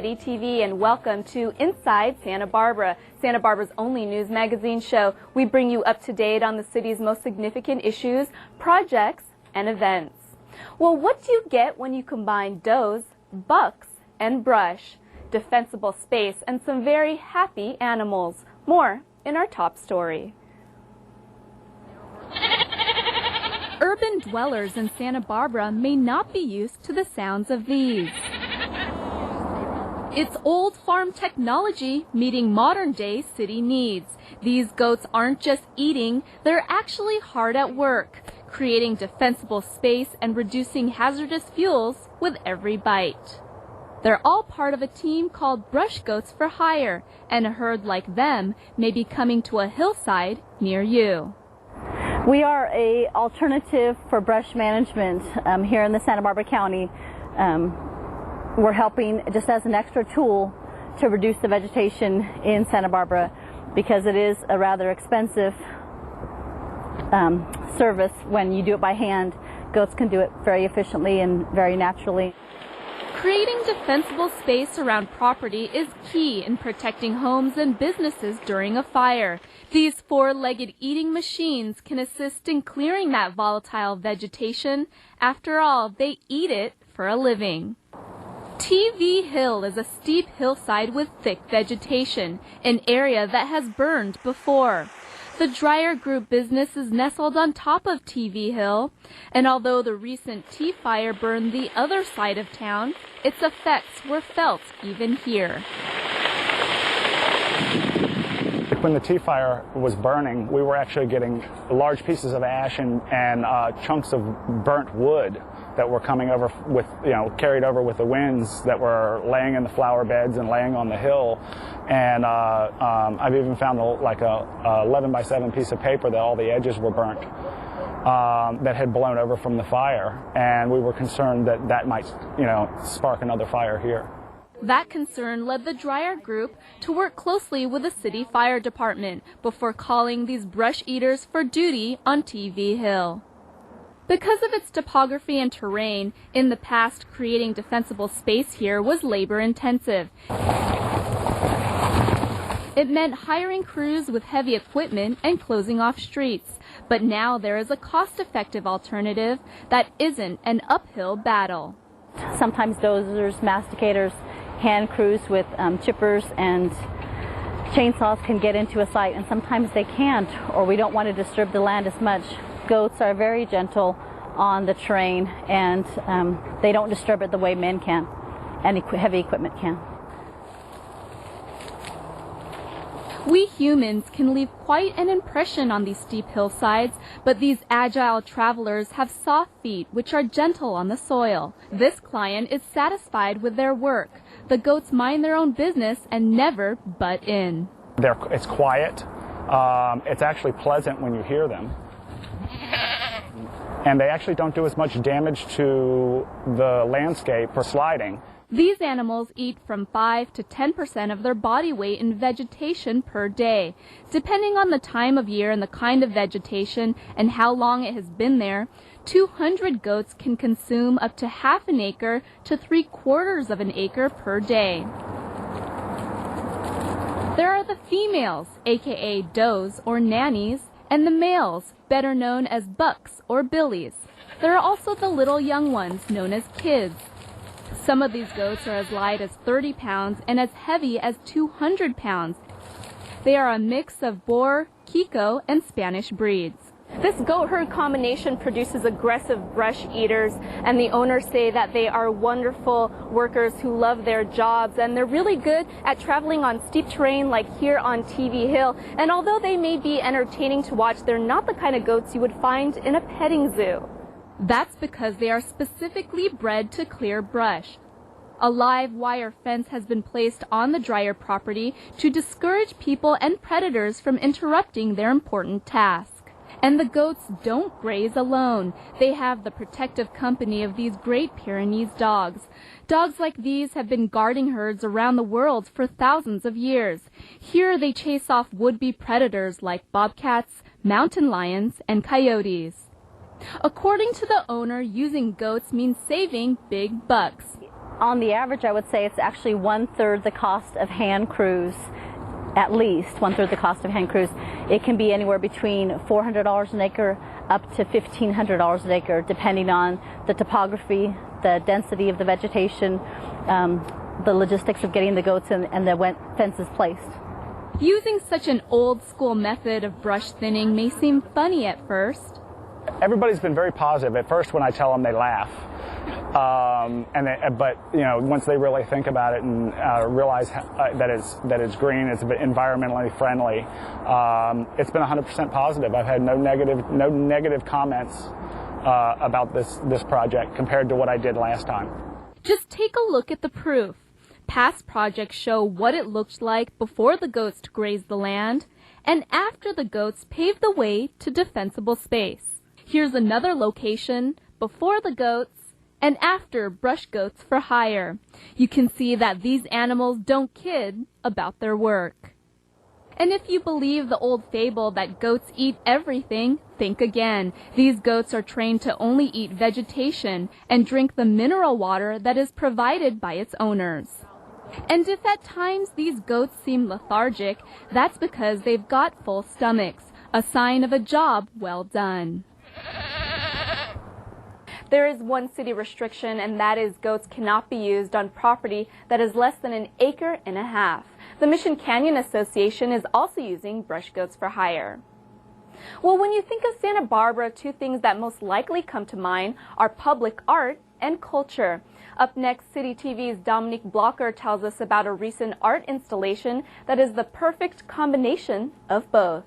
City TV, and welcome to Inside Santa Barbara, Santa Barbara's only news magazine show. We bring you up to date on the city's most significant issues, projects, and events. Well, what do you get when you combine does, bucks, and brush? Defensible space and some very happy animals. More in our top story. Urban dwellers in Santa Barbara may not be used to the sounds of these. It's old farm technology meeting modern-day city needs. These goats aren't just eating, they're actually hard at work, creating defensible space and reducing hazardous fuels with every bite. They're all part of a team called Brush Goats for Hire, and a herd like them may be coming to a hillside near you. We are an alternative for brush management here in the Santa Barbara County. We're helping just as an extra tool to reduce the vegetation in Santa Barbara because it is a rather expensive service when you do it by hand. Goats can do it very efficiently and very naturally. Creating defensible space around property is key in protecting homes and businesses during a fire. These four-legged eating machines can assist in clearing that volatile vegetation. After all, they eat it for a living. TV Hill is a steep hillside with thick vegetation, an area that has burned before. The Dryer Group business is nestled on top of TV Hill, and although the recent tea fire burned the other side of town, its effects were felt even here. When the tea fire was burning, we were actually getting large pieces of ash and chunks of burnt wood that were coming over with, carried over with the winds that were laying in the flower beds and laying on the hill. And I've even found like a 11 by 7 piece of paper that all the edges were burnt that had blown over from the fire. And we were concerned that that might, spark another fire here. That concern led the Dryer Group to work closely with the city fire department before calling these brush eaters for duty on TV Hill. Because of its topography and terrain, in the past creating defensible space here was labor-intensive. It meant hiring crews with heavy equipment and closing off streets. But now there is a cost-effective alternative that isn't an uphill battle. Sometimes dozers, masticators, hand crews with chippers and chainsaws can get into a site, and sometimes they can't, or we don't want to disturb the land as much. Goats are very gentle on the terrain, and they don't disturb it the way men can, and heavy equipment can. We humans can leave quite an impression on these steep hillsides, but these agile travelers have soft feet which are gentle on the soil. This client is satisfied with their work. The goats mind their own business and never butt in. It's quiet. It's actually pleasant when you hear them. And they actually don't do as much damage to the landscape for sliding. These animals eat from 5 to 10% of their body weight in vegetation per day. Depending on the time of year and the kind of vegetation and how long it has been there, 200 goats can consume up to half an acre to 3/4 of an acre per day. There are the females, aka does or nannies, and the males, better known as bucks or billies. There are also the little young ones known as kids. Some of these goats are as light as 30 pounds and as heavy as 200 pounds. They are a mix of Boer, Kiko, and Spanish breeds. This goat herd combination produces aggressive brush eaters, and the owners say that they are wonderful workers who love their jobs, and they're really good at traveling on steep terrain like here on TV Hill. And although they may be entertaining to watch, they're not the kind of goats you would find in a petting zoo. That's because they are specifically bred to clear brush. A live wire fence has been placed on the Dryer property to discourage people and predators from interrupting their important task. And the goats don't graze alone. They have the protective company of these Great Pyrenees dogs. Dogs like these have been guarding herds around the world for thousands of years. Here they chase off would-be predators like bobcats, mountain lions, and coyotes. According to the owner, using goats means saving big bucks. On the average, I would say it's actually 1/3 the cost of hand crews, at least 1/3 the cost of hand crews. It can be anywhere between $400 an acre up to $1,500 an acre, depending on the topography, the density of the vegetation, the logistics of getting the goats and the fences placed. Using such an old-school method of brush thinning may seem funny at first. Everybody's been very positive. At first, when I tell them, they laugh. But you know, once they really think about it and realize that it's green, it's environmentally friendly, it's been 100% positive. I've had no negative comments about this project compared to what I did last time. Just take a look at the proof. Past projects show what it looked like before the goats grazed the land and after the goats paved the way to defensible space. Here's another location before the goats and after brush goats for hire. You can see that these animals don't kid about their work. And if you believe the old fable that goats eat everything, think again. These goats are trained to only eat vegetation and drink the mineral water that is provided by its owners. And if at times these goats seem lethargic, that's because they've got full stomachs, a sign of a job well done. There is one city restriction, and that is goats cannot be used on property that is less than 1.5 acres. The Mission Canyon Association is also using brush goats for hire. Well, when you think of Santa Barbara, two things that most likely come to mind are public art and culture. Up next, City TV's Dominique Blocker tells us about a recent art installation that is the perfect combination of both.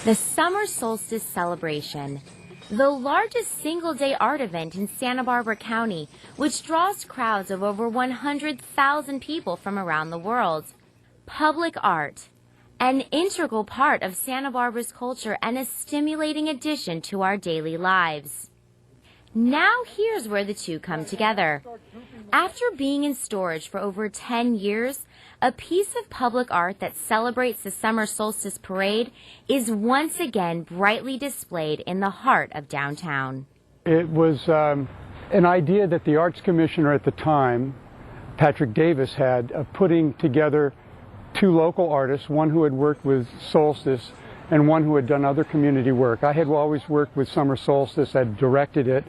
The Summer Solstice Celebration, the largest single-day art event in Santa Barbara County, which draws crowds of over 100,000 people from around the world. Public art, an integral part of Santa Barbara's culture and a stimulating addition to our daily lives. Now here's where the two come together. After being in storage for over 10 years, a piece of public art that celebrates the Summer Solstice Parade is once again brightly displayed in the heart of downtown. It was an idea that the Arts Commissioner at the time, Patrick Davis, had of putting together two local artists, one who had worked with Solstice and one who had done other community work. I had always worked with Summer Solstice, had directed it,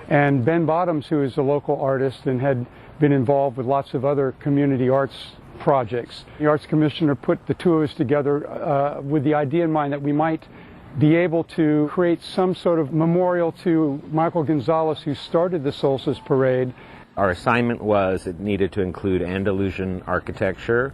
and Ben Bottoms, who is a local artist and had been involved with lots of other community arts projects. The Arts Commissioner put the two of us together with the idea in mind that we might be able to create some sort of memorial to Michael Gonzalez, who started the Solstice Parade. Our assignment was it needed to include Andalusian architecture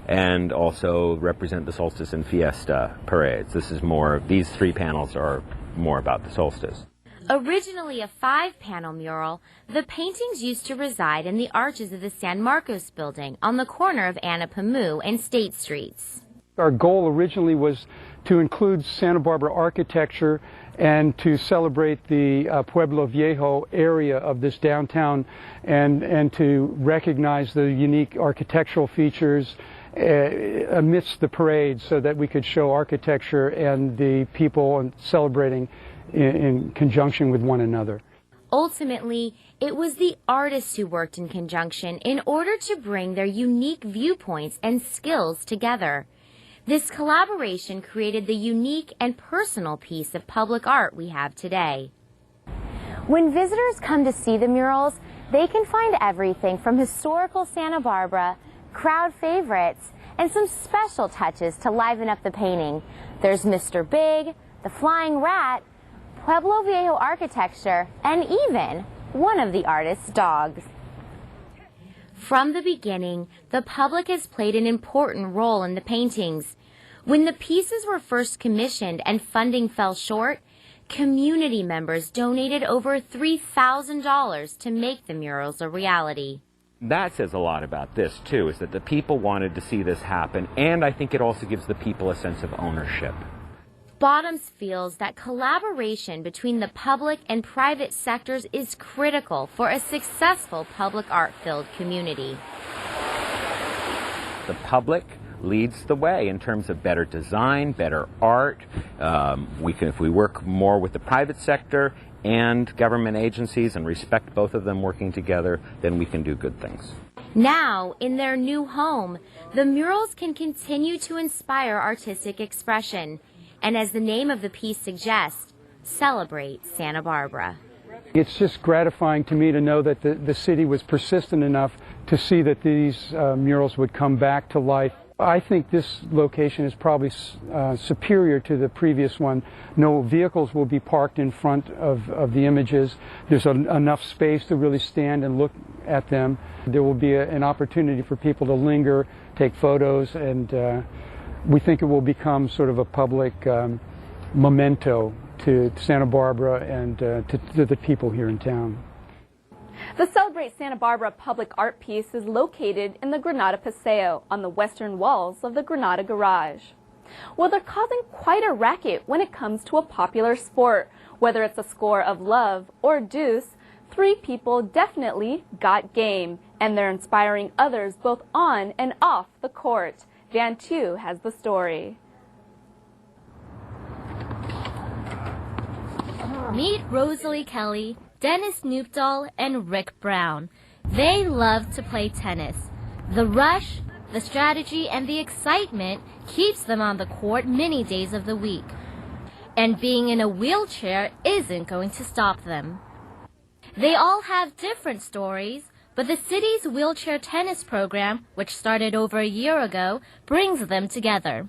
and also represent the Solstice and Fiesta parades. These three panels are more about the solstice. Originally a 5-panel mural, the paintings used to reside in the arches of the San Marcos building on the corner of Anapamu and State Streets. Our goal originally was to include Santa Barbara architecture and to celebrate the Pueblo Viejo area of this downtown and to recognize the unique architectural features amidst the parade so that we could show architecture and the people celebrating in conjunction with one another. Ultimately, it was the artists who worked in conjunction in order to bring their unique viewpoints and skills together. This collaboration created the unique and personal piece of public art we have today. When visitors come to see the murals, they can find everything from historical Santa Barbara, crowd favorites, and some special touches to liven up the painting. There's Mr. Big, the Flying Rat, Pueblo Viejo architecture, and even one of the artist's dogs. From the beginning, the public has played an important role in the paintings. When the pieces were first commissioned and funding fell short, community members donated over $3,000 to make the murals a reality. That says a lot about this, too, is that the people wanted to see this happen, and I think it also gives the people a sense of ownership. Bottoms feels that collaboration between the public and private sectors is critical for a successful public art-filled community. The public leads the way in terms of better design, better art. If we work more with the private sector and government agencies and respect both of them working together, then we can do good things. Now, in their new home, the murals can continue to inspire artistic expression, and as the name of the piece suggests, celebrate Santa Barbara. It's just gratifying to me to know that the city was persistent enough to see that these murals would come back to life. I think this location is probably superior to the previous one. No vehicles will be parked in front of the images. There's enough space to really stand and look at them. There will be an opportunity for people to linger, take photos, and we think it will become sort of a public memento to Santa Barbara and to the people here in town. The Celebrate Santa Barbara public art piece is located in the Granada Paseo on the western walls of the Granada Garage. Well, they're causing quite a racket when it comes to a popular sport. Whether it's a score of love or deuce, 3 people definitely got game, and they're inspiring others both on and off the court. Van Tu has the story. Meet Rosalie Kelly, Dennis Newpdahl, and Rick Brown. They love to play tennis. The rush, the strategy, and the excitement keeps them on the court many days of the week. And being in a wheelchair isn't going to stop them. They all have different stories, but the city's wheelchair tennis program, which started over a year ago, brings them together.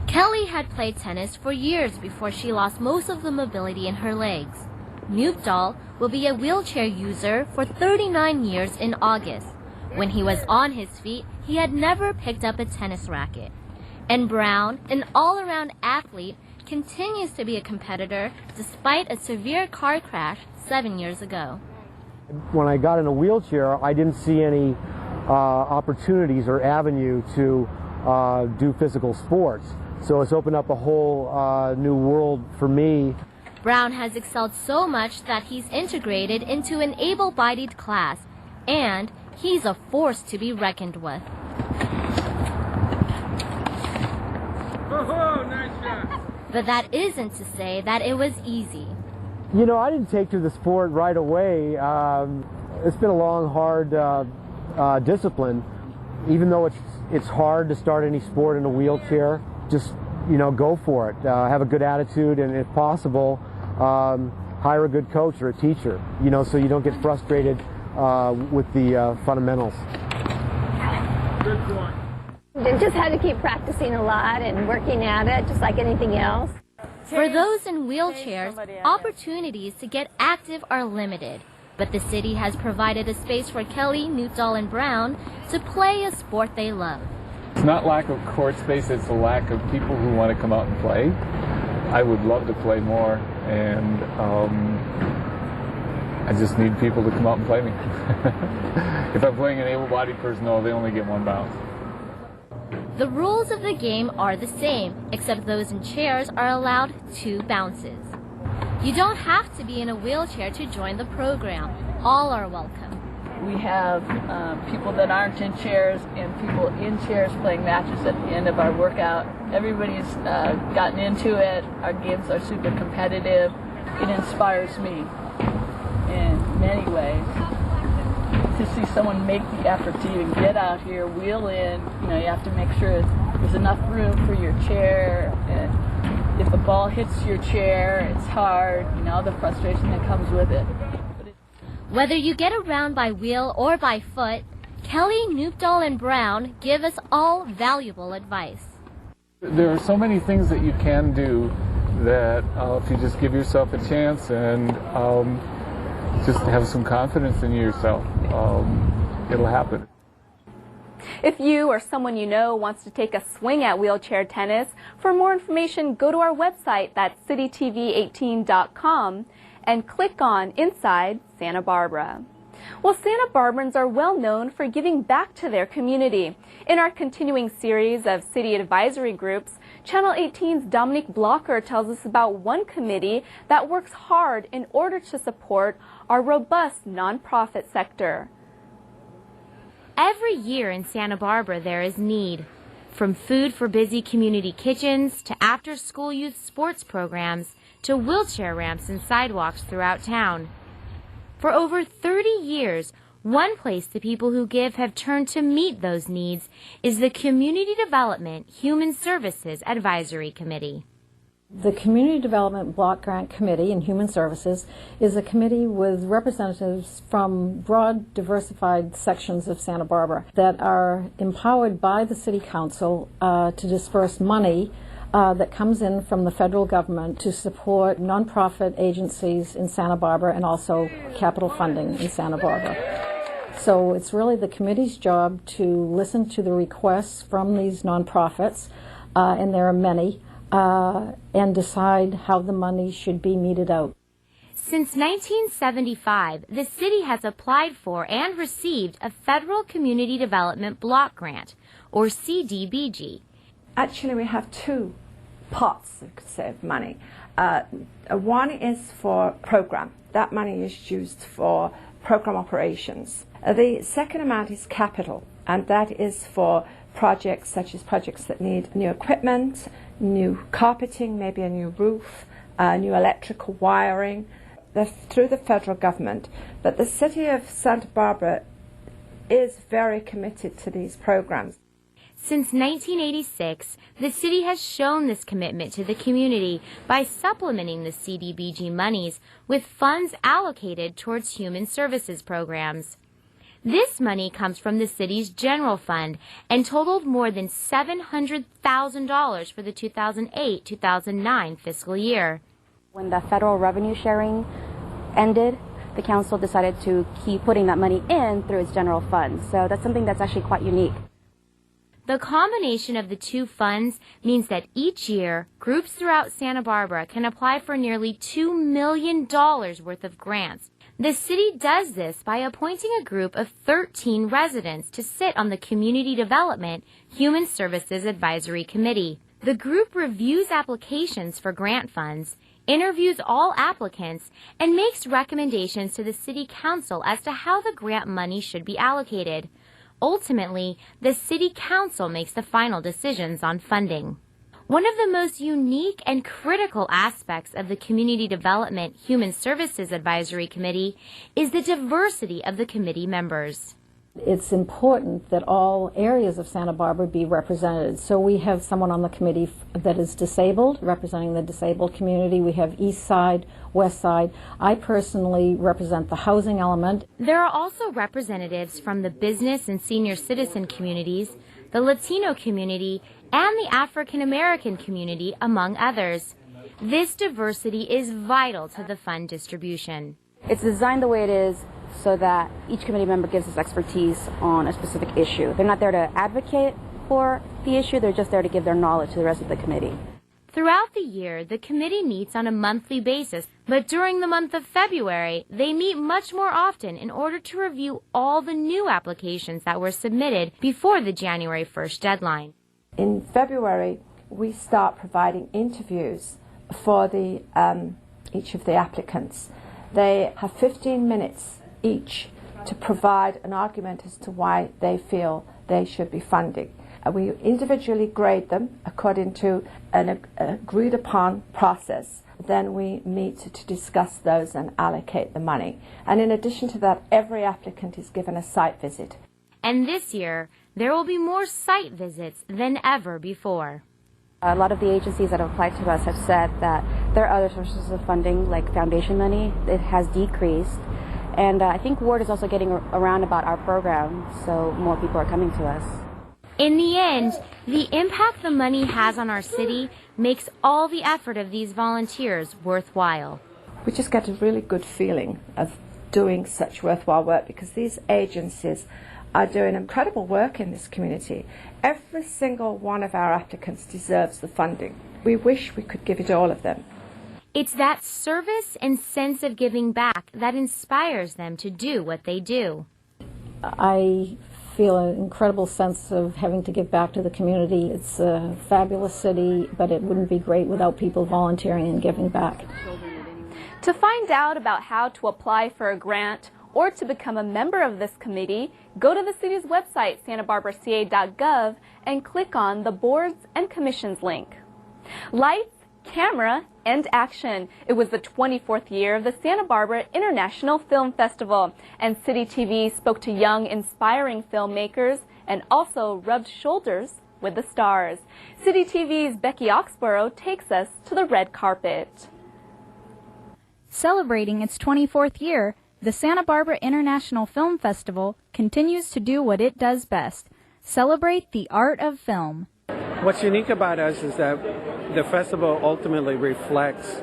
Kelly had played tennis for years before she lost most of the mobility in her legs. Newpdahl will be a wheelchair user for 39 years in August. When he was on his feet, he had never picked up a tennis racket. And Brown, an all-around athlete, continues to be a competitor despite a severe car crash 7 years ago. When I got in a wheelchair, I didn't see any opportunities or avenue to do physical sports. So it's opened up a whole new world for me. Brown has excelled so much that he's integrated into an able-bodied class, and he's a force to be reckoned with. Oh, nice shot. But that isn't to say that it was easy. You know, I didn't take to the sport right away. It's been a long, hard discipline. Even though it's hard to start any sport in a wheelchair, just, you know, go for it. Have a good attitude, and if possible, hire a good coach or a teacher, you know, so you don't get frustrated with the fundamentals. Good point. Just had to keep practicing a lot and working at it, just like anything else. For those in wheelchairs, opportunities to get active are limited, but the city has provided a space for Kelly, Newpdahl, and Brown to play a sport they love. It's not lack of court space, it's a lack of people who want to come out and play. I would love to play more, and I just need people to come out and play me. If I'm playing an able-bodied person, no, they only get 1 bounce. The rules of the game are the same, except those in chairs are allowed 2 bounces. You don't have to be in a wheelchair to join the program. All are welcome. We have people that aren't in chairs and people in chairs playing matches at the end of our workout. Everybody's gotten into it. Our games are super competitive. It inspires me in many ways. To see someone make the effort to even get out here, wheel in, you know, you have to make sure there's enough room for your chair. And if the ball hits your chair, it's hard, you know, the frustration that comes with it. Whether you get around by wheel or by foot, Kelly, Newpdahl, and Brown give us all valuable advice. There are so many things that you can do that if you just give yourself a chance and just have some confidence in yourself, it'll happen. If you or someone you know wants to take a swing at wheelchair tennis, for more information, go to our website, that's citytv18.com, and click on Inside Santa Barbara. Well, Santa Barbarans are well known for giving back to their community. In our continuing series of city advisory groups, Channel 18's Dominic Blocker tells us about one committee that works hard in order to support our robust nonprofit sector. Every year in Santa Barbara there is need. From food for busy community kitchens to after-school youth sports programs to wheelchair ramps and sidewalks throughout town. For over 30 years, one place the people who give have turned to meet those needs is the Community Development Human Services Advisory Committee. The Community Development Block Grant Committee in Human Services is a committee with representatives from broad, diversified sections of Santa Barbara that are empowered by the City Council to disperse money that comes in from the federal government to support nonprofit agencies in Santa Barbara and also capital funding in Santa Barbara. So it's really the committee's job to listen to the requests from these nonprofits, and there are many, and decide how the money should be meted out. Since 1975, the city has applied for and received a Federal Community Development Block Grant, or CDBG. Actually, we have two pots, you could say, of money. One is for program. That money is used for program operations. The second amount is capital, and that is for projects such as projects that need new equipment, new carpeting, maybe a new roof, new electrical wiring. They're through the federal government, but the city of Santa Barbara is very committed to these programs. Since 1986, the city has shown this commitment to the community by supplementing the CDBG monies with funds allocated towards human services programs. This money comes from the city's general fund and totaled more than $700,000 for the 2008-2009 fiscal year. When the federal revenue sharing ended, the council decided to keep putting that money in through its general fund. So that's something that's actually quite unique. The combination of the two funds means that each year, groups throughout Santa Barbara can apply for nearly $2 million worth of grants. The city does this by appointing a group of 13 residents to sit on the Community Development Human Services Advisory Committee. The group reviews applications for grant funds, interviews all applicants, and makes recommendations to the City Council as to how the grant money should be allocated. Ultimately, the City Council makes the final decisions on funding. One of the most unique and critical aspects of the Community Development Human Services Advisory Committee is the diversity of the committee members. It's important that all areas of Santa Barbara be represented. So we have someone on the committee that is disabled, representing the disabled community. We have East Side, West Side. I personally represent the housing element. There are also representatives from the business and senior citizen communities, the Latino community, and the African American community, among others. This diversity is vital to the fund distribution. It's designed the way it is so that each committee member gives us expertise on a specific issue. They're not there to advocate for the issue, they're just there to give their knowledge to the rest of the committee. Throughout the year, the committee meets on a monthly basis, but during the month of February, they meet much more often in order to review all the new applications that were submitted before the January 1st deadline. In February, we start providing interviews for each of the applicants. They have 15 minutes each to provide an argument as to why they feel they should be funding. We individually grade them according to an agreed upon process. Then we meet to discuss those and allocate the money. And in addition to that, every applicant is given a site visit. And this year, there will be more site visits than ever before. A lot of the agencies that have applied to us have said that there are other sources of funding, like foundation money. It has decreased. And I think word is also getting around about our program, so more people are coming to us. In the end, the impact the money has on our city makes all the effort of these volunteers worthwhile. We just get a really good feeling of doing such worthwhile work because these agencies are doing incredible work in this community. Every single one of our applicants deserves the funding. We wish we could give it all of them. It's that service and sense of giving back that inspires them to do what they do. I feel an incredible sense of having to give back to the community. It's a fabulous city, but it wouldn't be great without people volunteering and giving back. To find out about how to apply for a grant or to become a member of this committee, go to the city's website, santabarbaraca.gov, and click on the Boards and Commissions link. Lights, camera, and action. It was the 24th year of the Santa Barbara International Film Festival, and City TV spoke to young, inspiring filmmakers and also rubbed shoulders with the stars. City TV's Becky Oxborough takes us to the red carpet. Celebrating its 24th year, the Santa Barbara International Film Festival continues to do what it does best: celebrate the art of film. What's unique about us is that the festival ultimately reflects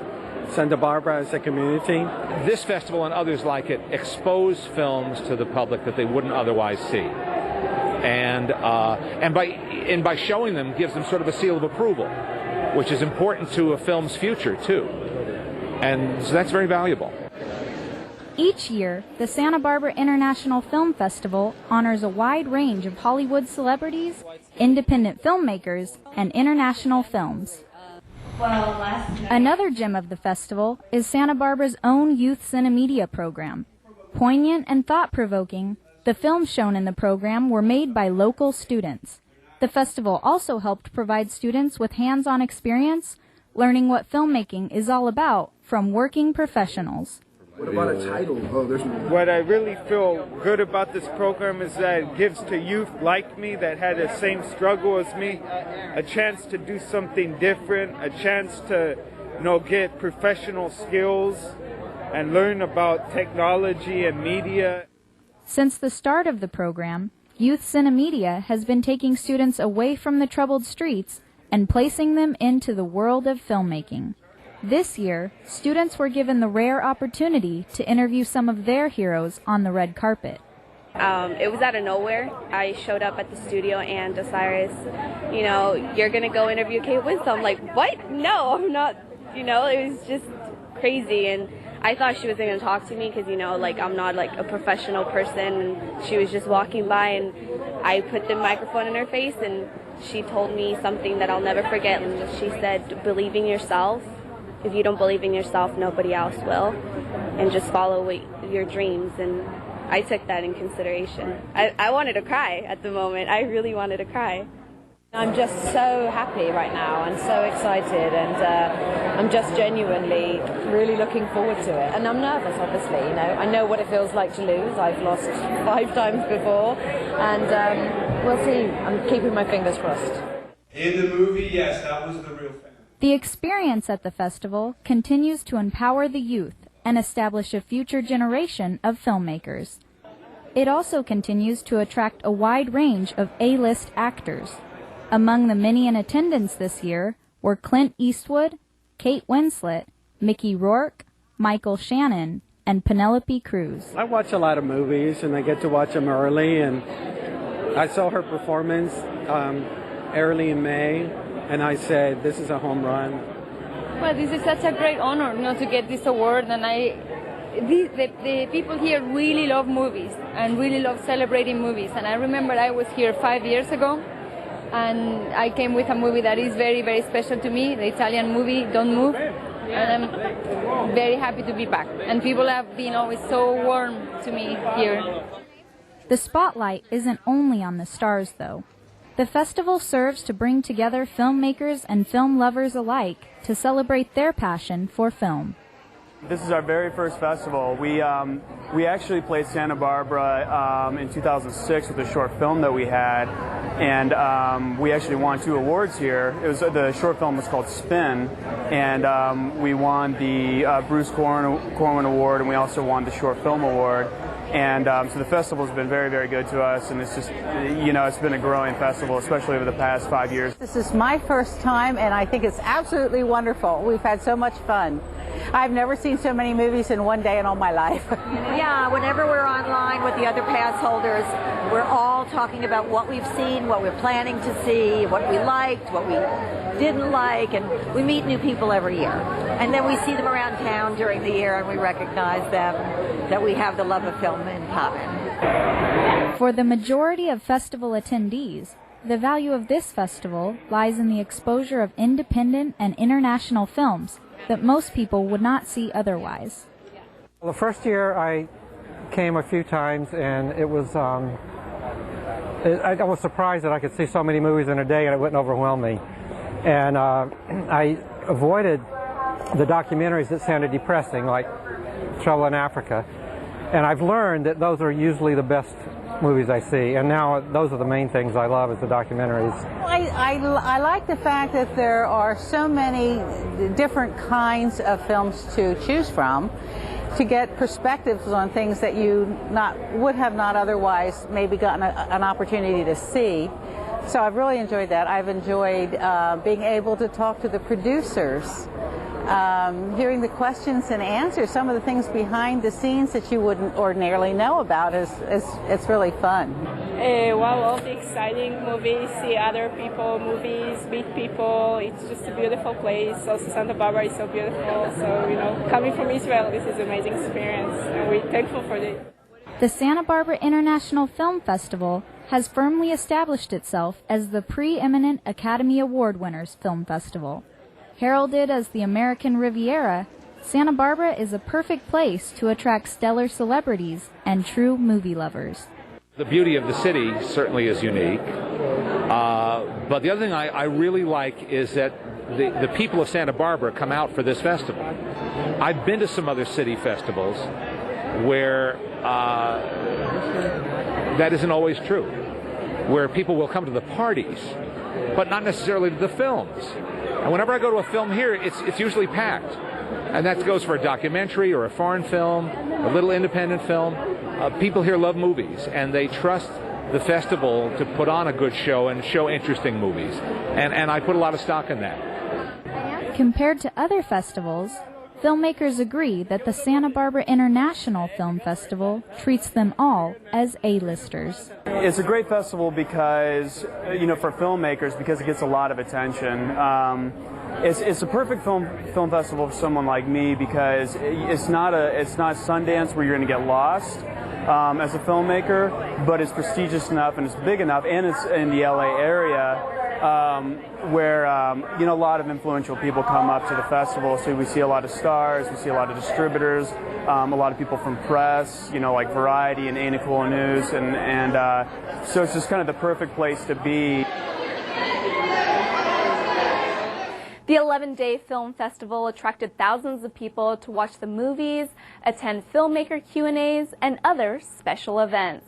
Santa Barbara as a community. This festival and others like it expose films to the public that they wouldn't otherwise see. And by showing them gives them sort of a seal of approval, which is important to a film's future too. And so that's very valuable. Each year, the Santa Barbara International Film Festival honors a wide range of Hollywood celebrities, independent filmmakers, and international films. Another gem of the festival is Santa Barbara's own Youth Cinemedia program. Poignant and thought-provoking, the films shown in the program were made by local students. The festival also helped provide students with hands-on experience, learning what filmmaking is all about from working professionals. What about a title? What I really feel good about this program is that it gives to youth like me that had the same struggle as me a chance to do something different, a chance to, get professional skills and learn about technology and media. Since the start of the program, Youth Cinemedia has been taking students away from the troubled streets and placing them into the world of filmmaking. This year, students were given the rare opportunity to interview some of their heroes on the red carpet. It was out of nowhere. I showed up at the studio and Osiris, you're going to go interview Kate Winslet. I'm like, what? No, I'm not. It was just crazy. And I thought she was going to talk to me because, I'm not a professional person. And she was just walking by and I put the microphone in her face and she told me something that I'll never forget. And she said, believe in yourself. If you don't believe in yourself, nobody else will. And just follow your dreams. And I took that in consideration. I wanted to cry at the moment. I really wanted to cry. I'm just so happy right now and so excited, and I'm just genuinely really looking forward to it. And I'm nervous, obviously. I know what it feels like to lose. I've lost 5 times before, and we'll see. I'm keeping my fingers crossed. In the movie, yes, that was the real fan. The experience at the festival continues to empower the youth and establish a future generation of filmmakers. It also continues to attract a wide range of A-list actors. Among the many in attendance this year were Clint Eastwood, Kate Winslet, Mickey Rourke, Michael Shannon, and Penelope Cruz. I watch a lot of movies, and I get to watch them early, and I saw her performance early in May, and I said, this is a home run. Well, this is such a great honor, to get this award, and the people here really love movies and really love celebrating movies. And I remember I was here 5 years ago, and I came with a movie that is very, very special to me, the Italian movie Don't Move, and I'm very happy to be back. And people have been always so warm to me here. The spotlight isn't only on the stars, though. The festival serves to bring together filmmakers and film lovers alike to celebrate their passion for film. This is our very first festival. We actually played Santa Barbara in 2006 with a short film that we had, and we actually won 2 awards here. The short film was called Spin, and we won the Bruce Corwin Award, and we also won the Short Film Award. And so the festival has been very, very good to us, and it's just, it's been a growing festival, especially over the past 5 years. This is my first time, and I think it's absolutely wonderful. We've had so much fun. I've never seen so many movies in one day in all my life. Yeah, whenever we're online with the other pass holders, we're all talking about what we've seen, what we're planning to see, what we liked, what we didn't like, and we meet new people every year. And then we see them around town during the year, and we recognize them, that we have the love of film in common. For the majority of festival attendees, the value of this festival lies in the exposure of independent and international films that most people would not see otherwise. Well, the first year I came a few times, and it was I was surprised that I could see so many movies in a day and it wouldn't overwhelm me. And I avoided the documentaries that sounded depressing, like Trouble in Africa. And I've learned that those are usually the best movies I see, and now those are the main things I love, is the documentaries. I like the fact that there are so many different kinds of films to choose from, to get perspectives on things that you would have not otherwise maybe gotten an opportunity to see. So I've really enjoyed that. I've enjoyed being able to talk to the producers, hearing the questions and answers, some of the things behind the scenes that you wouldn't ordinarily know about. It's really fun. Well, all the exciting movies, see other people, movies, meet people. It's just a beautiful place. Also, Santa Barbara is so beautiful. So, you know, coming from Israel, this is an amazing experience, and we're thankful for it. The Santa Barbara International Film Festival has firmly established itself as the preeminent Academy Award winners film festival. Heralded as the American Riviera, Santa Barbara is a perfect place to attract stellar celebrities and true movie lovers. The beauty of the city certainly is unique, but the other thing I really like is that the people of Santa Barbara come out for this festival. I've been to some other city festivals where that isn't always true, where people will come to the parties, but not necessarily to the films. And whenever I go to a film here, it's usually packed. And that goes for a documentary or a foreign film, a little independent film. People here love movies, and they trust the festival to put on a good show and show interesting movies. And I put a lot of stock in that. Compared to other festivals, filmmakers agree that the Santa Barbara International Film Festival treats them all as A-listers. It's a great festival because, you know, for filmmakers, because it gets a lot of attention. It's a perfect film festival for someone like me because it's not Sundance where you're going to get lost as a filmmaker, but it's prestigious enough and it's big enough, and it's in the LA area where you know, a lot of influential people come up to the festival. So we see a lot of stars, we see a lot of distributors, a lot of people from press, you know, like Variety and Ain't It Cool News, and so it's just kind of the perfect place to be. The 11-day film festival attracted thousands of people to watch the movies, attend filmmaker Q&As, and other special events.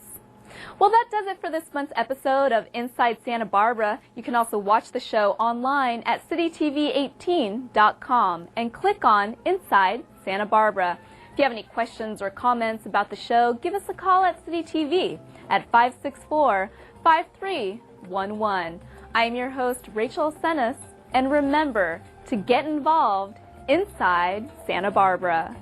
Well, that does it for this month's episode of Inside Santa Barbara. You can also watch the show online at citytv18.com and click on Inside Santa Barbara. If you have any questions or comments about the show, give us a call at City TV at 564-5311. I am your host, Rachel Senes, and remember to get involved inside Santa Barbara.